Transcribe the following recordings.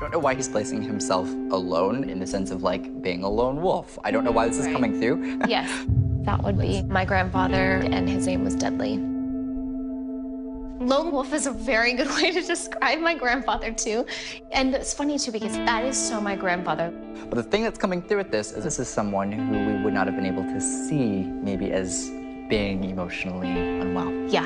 don't know why he's placing himself alone in the sense of like being a lone wolf. I don't know why this is coming through. Yes, that would be my grandfather, and his name was Dudley. Lone wolf is a very good way to describe my grandfather too. And it's funny too because that is so my grandfather. But the thing that's coming through with this is someone who we would not have been able to see maybe as being emotionally unwell. Yeah.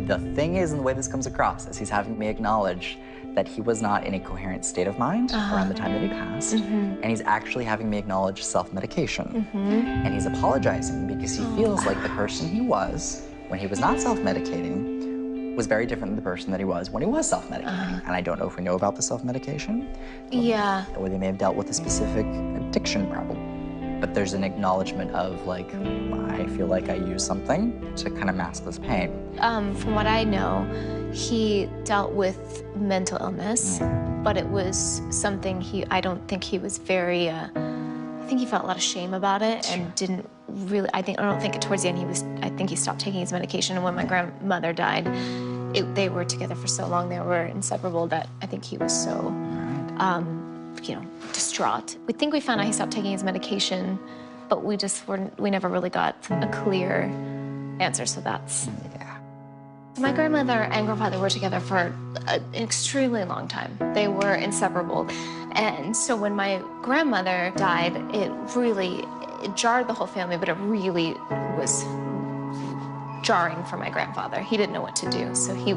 The thing is, in the way this comes across, is he's having me acknowledge that he was not in a coherent state of mind around the time that he passed. And he's actually having me acknowledge self-medication. And he's apologizing because he feels like the person he was when he was not self-medicating was very different than the person that he was when he was self-medicating. And I don't know if we know about the self-medication. Yeah. Or they may have dealt with a specific addiction problem. But there's an acknowledgement of like, I feel like I use something to kind of mask this pain. From what I know, he dealt with mental illness, but it was something I don't think he was very, I think he felt a lot of shame about it and didn't really, I don't think towards the end I think he stopped taking his medication. And when my grandmother died, they were together for so long, they were inseparable, that I think he was so, you know, distraught. We think we found out he stopped taking his medication, but we never really got a clear answer, so that's... Yeah. My grandmother and grandfather were together for an extremely long time. They were inseparable. And so when my grandmother died, it jarred the whole family, but it really was jarring for my grandfather. He didn't know what to do, so he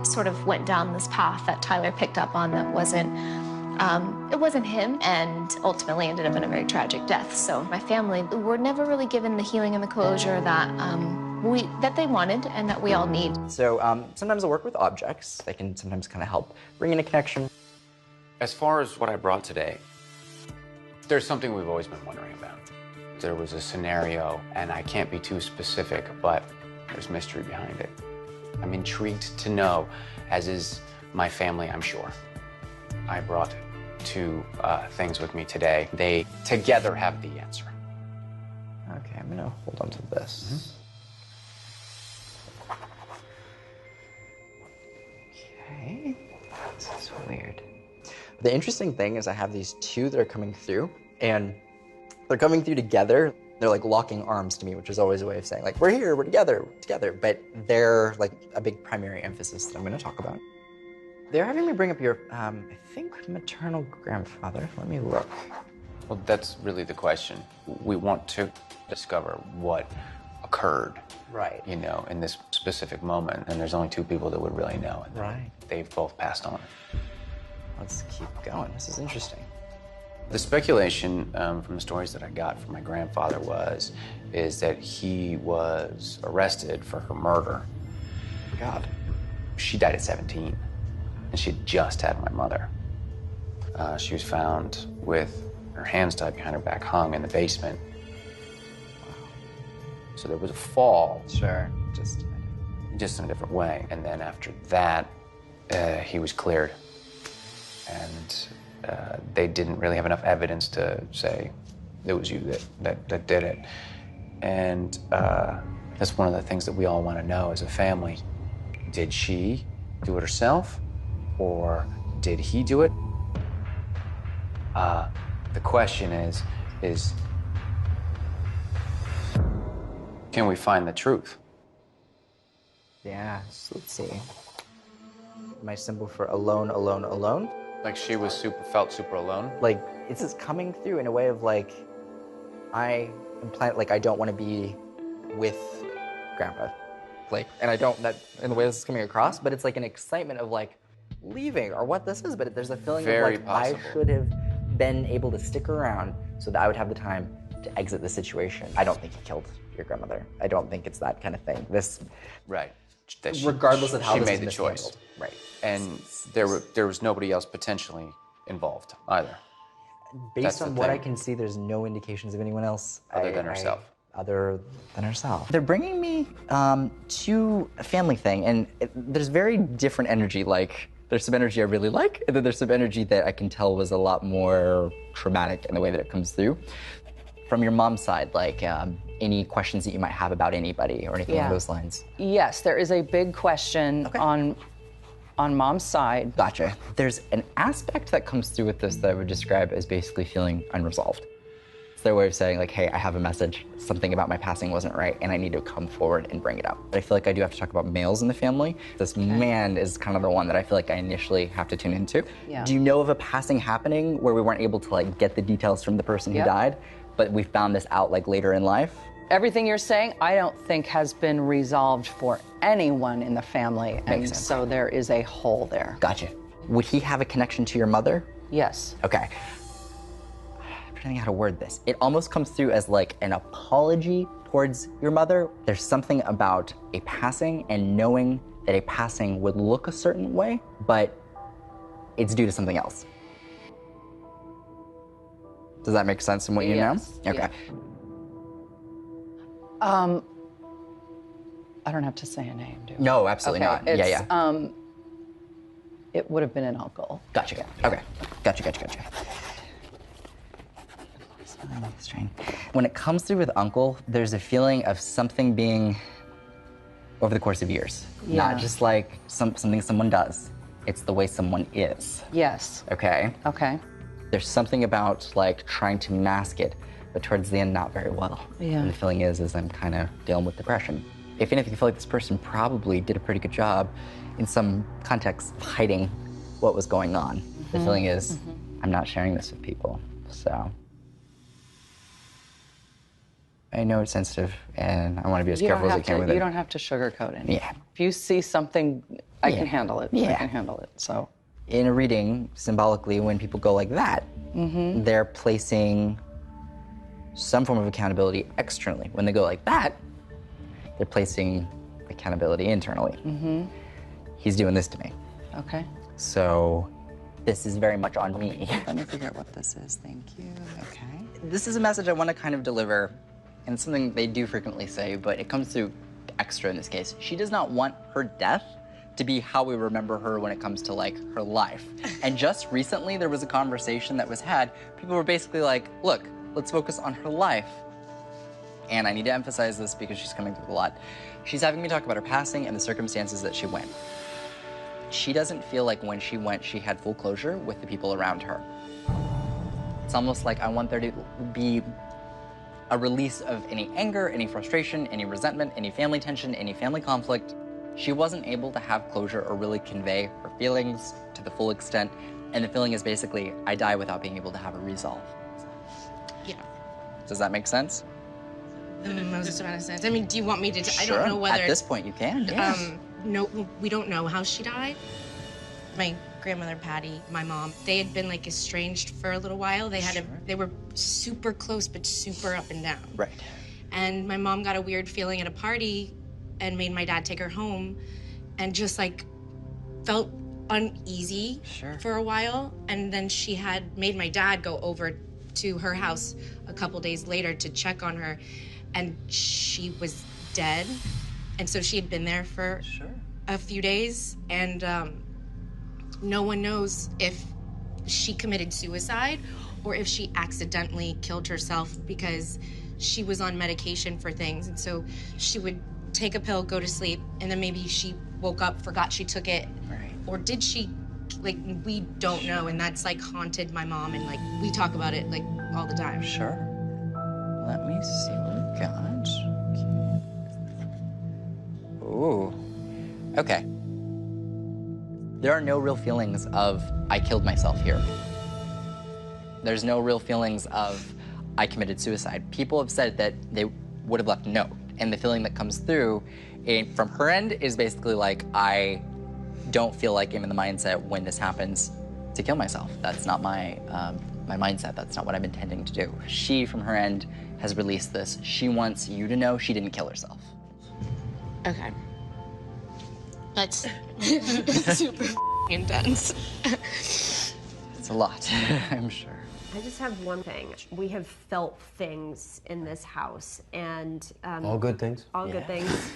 sort of went down this path that Tyler picked up on that it wasn't him, and ultimately ended up in a very tragic death. So my family were never really given the healing and the closure that they wanted and that we all need. So sometimes I'll work with objects. They can sometimes kind of help bring in a connection. As far as what I brought today, there's something we've always been wondering about. There was a scenario, and I can't be too specific, but there's mystery behind it. I'm intrigued to know, as is my family, I'm sure. I brought two things with me today. They together have the answer. Okay, I'm gonna hold on to this. Okay, this is weird. The interesting thing is I have these two that are coming through, and they're coming through together. They're like locking arms to me, which is always a way of saying like, we're here, we're together, but they're like a big primary emphasis that I'm gonna talk about. They're having me bring up your, I think, maternal grandfather. Let me look. Well, that's really the question. We want to discover what occurred, right? You know, in this specific moment, and there's only two people that would really know, and right. They've both passed on. Let's keep going. This is interesting. The speculation from the stories that I got from my grandfather is that he was arrested for her murder. God. She died at 17. And she had just had my mother. She was found with her hands tied behind her back, hung in the basement. Wow. So there was a fall. Sure. Just in a different way. And then after that, he was cleared. And they didn't really have enough evidence to say it was you that did it. And that's one of the things that we all want to know as a family. Did she do it herself? Or did he do it? The question is, can we find the truth? Yeah, so let's see. My symbol for alone, alone, alone. Like she felt super alone? Like, it's just coming through in a way of like, I don't want to be with Grandpa. Like, and I don't, that, in the way this is coming across, but it's like an excitement of like, leaving or what this is, but there's a feeling Very of like possible. I should have been able to stick around so that I would have the time to exit the situation. I don't think he killed your grandmother. I don't think it's that kind of thing. Right. Regardless of how she this made is the choice. mishandled. Right. And there was nobody else potentially involved either. Based on what I can see, there's no indications of anyone else other than herself. They're bringing me to a family thing, and there's very different energy. Like, there's some energy I really like, and then there's some energy that I can tell was a lot more traumatic in the way that it comes through. From your mom's side, like any questions that you might have about anybody or anything along those lines? Yes, there is a big question on on mom's side. Gotcha. There's an aspect that comes through with this that I would describe as basically feeling unresolved. It's their way of saying like, hey, I have a message, something about my passing wasn't right, and I need to come forward and bring it up. But I feel like I do have to talk about males in the family. This man is kind of the one that I feel like I initially have to tune into. Yeah. Do you know of a passing happening where we weren't able to like get the details from the person who died, but we found this out like later in life? Everything you're saying, I don't think has been resolved for anyone in the family, and Makes sense. so there is a hole there. Gotcha. Would he have a connection to your mother? Yes. Okay. I'm trying to think how to word this. It almost comes through as like an apology towards your mother. There's something about a passing and knowing that a passing would look a certain way, but it's due to something else. Does that make sense in what you know? Okay. Yeah. I don't have to say a name, do I? No, absolutely not. It's, Yeah. It would have been an uncle. Gotcha. Okay. Gotcha. When it comes through with uncle, there's a feeling of something being over the course of years. Not just like something someone does. It's the way someone is. Yes. Okay? Okay. There's something about like trying to mask it, but towards the end, not very well. Yeah. And the feeling is I'm kind of dealing with depression. If anything, I feel like this person probably did a pretty good job in some context of hiding what was going on. The feeling is, I'm not sharing this with people, so. I know it's sensitive, and I want to be as careful as I can with it. You don't have to sugarcoat anything. Yeah. If you see something, I can handle it. Yeah. I can handle it, so. In a reading, symbolically, when people go like that, they're placing some form of accountability externally. When they go like that, they're placing accountability internally. He's doing this to me. Okay. So this is very much on me. Let me figure out what this is. Thank you. Okay. This is a message I want to kind of deliver, and it's something they do frequently say, but it comes through extra in this case. She does not want her death to be how we remember her when it comes to like her life. And just recently there was a conversation that was had. People were basically like, look, let's focus on her life. And I need to emphasize this because she's coming through a lot. She's having me talk about her passing and the circumstances that she went. She doesn't feel like when she went, she had full closure with the people around her. It's almost like I want there to be a release of any anger, any frustration, any resentment, any family tension, any family conflict. She wasn't able to have closure or really convey her feelings to the full extent. And the feeling is basically, I die without being able to have a resolve. Yeah. Does that make sense? The most amount of sense. I mean, do you want me to? Sure. I don't know whether. At this point, you can. Yeah. No, we don't know how she died. My grandmother Patty, my mom, they had been like estranged for a little while. They had they were super close, but super up and down. Right. And my mom got a weird feeling at a party, and made my dad take her home, and just like felt uneasy for a while. And then she had made my dad go over to her house a couple days later to check on her, and she was dead. And so she had been there for a few days, and no one knows if she committed suicide or if she accidentally killed herself, because she was on medication for things. And so she would take a pill, go to sleep, and then maybe she woke up, forgot she took it. Right. Or did she, like, we don't know, and that's like haunted my mom, and like we talk about it like all the time. Sure. Let me see what we got. Ooh. Okay. There are no real feelings of, I killed myself here. There's no real feelings of, I committed suicide. People have said that they would have left a note. And the feeling that comes through from her end is basically like, I don't feel like I'm in the mindset when this happens to kill myself. That's not my mindset. That's not what I'm intending to do. She, from her end, has released this. She wants you to know she didn't kill herself. Okay. That's super intense. It's a lot, I'm sure. I just have one thing. We have felt things in this house, and all good things. All good things.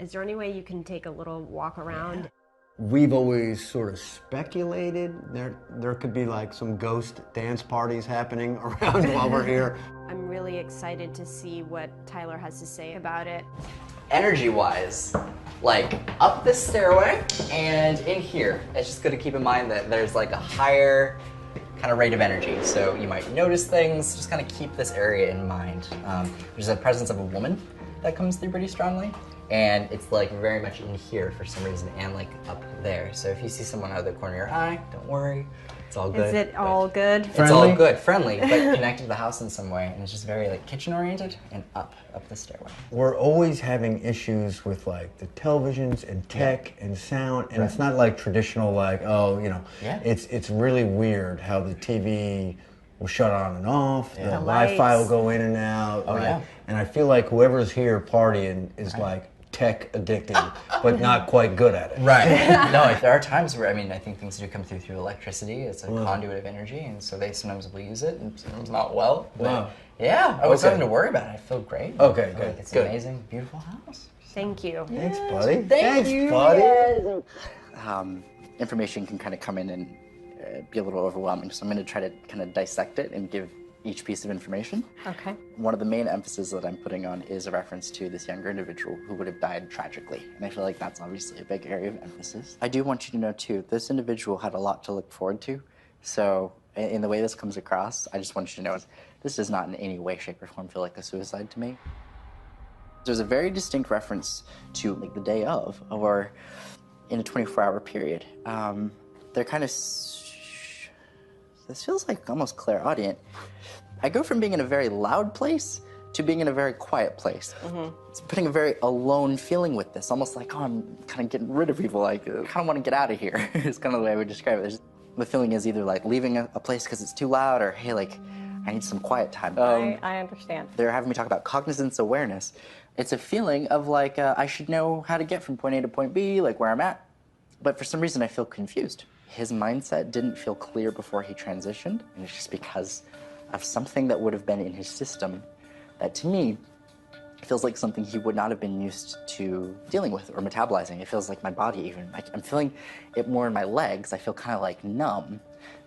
Is there any way you can take a little walk around? We've always sort of speculated there could be like some ghost dance parties happening around while we're here. I'm really excited to see what Tyler has to say about it. energy-wise, like up this stairway and in here. It's just good to keep in mind that there's like a higher kind of rate of energy. So you might notice things, just kind of keep this area in mind. There's a presence of a woman that comes through pretty strongly. And it's like very much in here for some reason and like up there. So if you see someone out of the corner of your eye, don't worry. It's all good. Is it all good? It's all good, friendly, but connected to the house in some way. And it's just very like kitchen oriented and up the stairway. We're always having issues with like the televisions and tech and sound, and it's not like traditional like, oh, you know, it's really weird how the TV will shut on and off, the Wi-Fi will go in and out. And I feel like whoever's here partying is like tech addicted, but not quite good at it. Right. No, there are times where, I mean, I think things do come through electricity. It's a conduit of energy, and so they sometimes will use it, and sometimes not well. But yeah, I was having to worry about it. I feel great. Okay, good. Like, it's an amazing, beautiful house. Thank you. Thanks, buddy. Thanks, buddy. Information can kind of come in and be a little overwhelming, so I'm going to try to kind of dissect it and give each piece of information. Okay. One of the main emphasis that I'm putting on is a reference to this younger individual who would have died tragically. And I feel like that's obviously a big area of emphasis. I do want you to know too, this individual had a lot to look forward to. So in the way this comes across, I just want you to know this does not in any way, shape, or form feel like a suicide to me. There's a very distinct reference to like the day of, or in a 24-hour period. They're kind of, this feels like almost clairaudient. I go from being in a very loud place to being in a very quiet place. It's putting a very alone feeling with this, almost like, oh, I'm kind of getting rid of people, like, I kind of want to get out of here. It's kind of the way I would describe it. The feeling is either like leaving a place because it's too loud, or hey, like, I need some quiet time. I understand. They're having me talk about cognizance awareness. It's a feeling of like, I should know how to get from point A to point B, like where I'm at. But for some reason, I feel confused. His mindset didn't feel clear before he transitioned, and it's just because of something that would have been in his system that, to me, feels like something he would not have been used to dealing with or metabolizing. It feels like my body even. I'm feeling it more in my legs. I feel kind of like numb.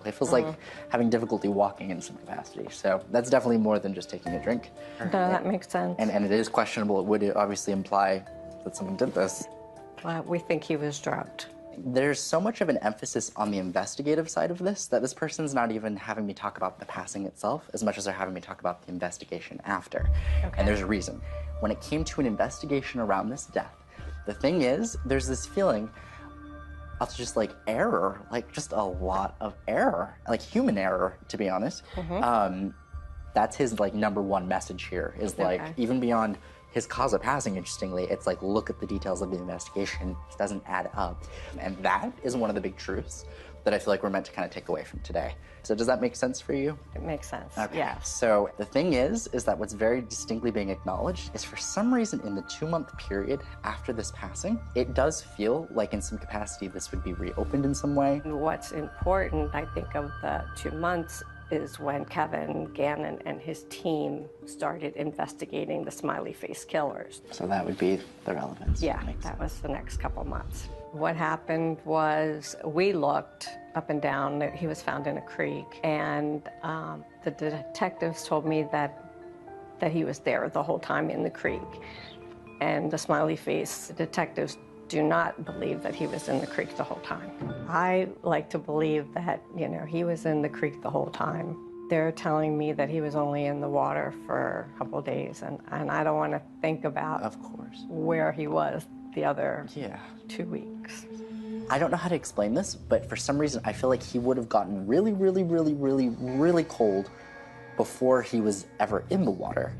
It feels like having difficulty walking in some capacity. So that's definitely more than just taking a drink. No, that makes sense. And it is questionable. It would obviously imply that someone did this. Well, we think he was drugged. There's so much of an emphasis on the investigative side of this that this person's not even having me talk about the passing itself as much as they're having me talk about the investigation after. And there's a reason. When it came to an investigation around this death, the thing is, there's this feeling of just like error, like just a lot of error, like human error, to be honest. That's his like #1 message here is like, even beyond his cause of passing, interestingly, it's like, look at the details of the investigation. It doesn't add up. And that is one of the big truths that I feel like we're meant to kind of take away from today. So does that make sense for you? It makes sense, Okay. yeah. So the thing is that what's very distinctly being acknowledged is for some reason in the 2-month period after this passing, it does feel like in some capacity this would be reopened in some way. What's important, I think, of the 2 months is when Kevin Gannon and his team started investigating the Smiley Face Killers. So that would be the relevance. Yeah, that was the next couple months. What happened was we looked up and down. He was found in a creek, and the detectives told me that he was there the whole time in the creek. And the Smiley Face detectives do not believe that he was in the creek the whole time. I like to believe that, you know, he was in the creek the whole time. They're telling me that he was only in the water for a couple days, and I don't want to think about, of course, where he was the other 2 weeks. I don't know how to explain this, but for some reason I feel like he would have gotten really, really, really, really, really cold before he was ever in the water.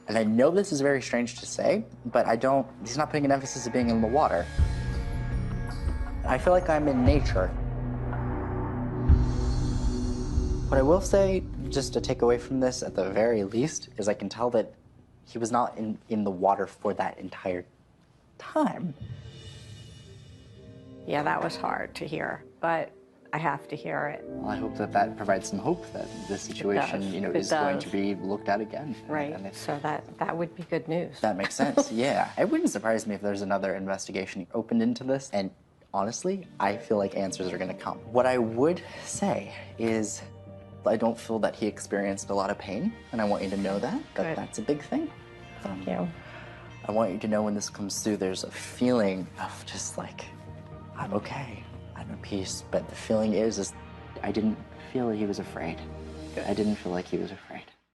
And I know this is very strange to say, but he's not putting an emphasis of being in the water. I feel like I'm in nature. What I will say, just to take away from this at the very least, is I can tell that he was not in the water for that entire time. Yeah, that was hard to hear, but I have to hear it. Well, I hope that provides some hope that this situation, is going to be looked at again. Right, so that would be good news. That makes sense, yeah. It wouldn't surprise me if there's another investigation opened into this, and honestly, I feel like answers are gonna come. What I would say is, I don't feel that he experienced a lot of pain, and I want you to know that, that's a big thing. Thank you. I want you to know when this comes through, there's a feeling of just like, I'm okay, I'm at peace. But the feeling is I didn't feel that he was afraid. I didn't feel like he was afraid.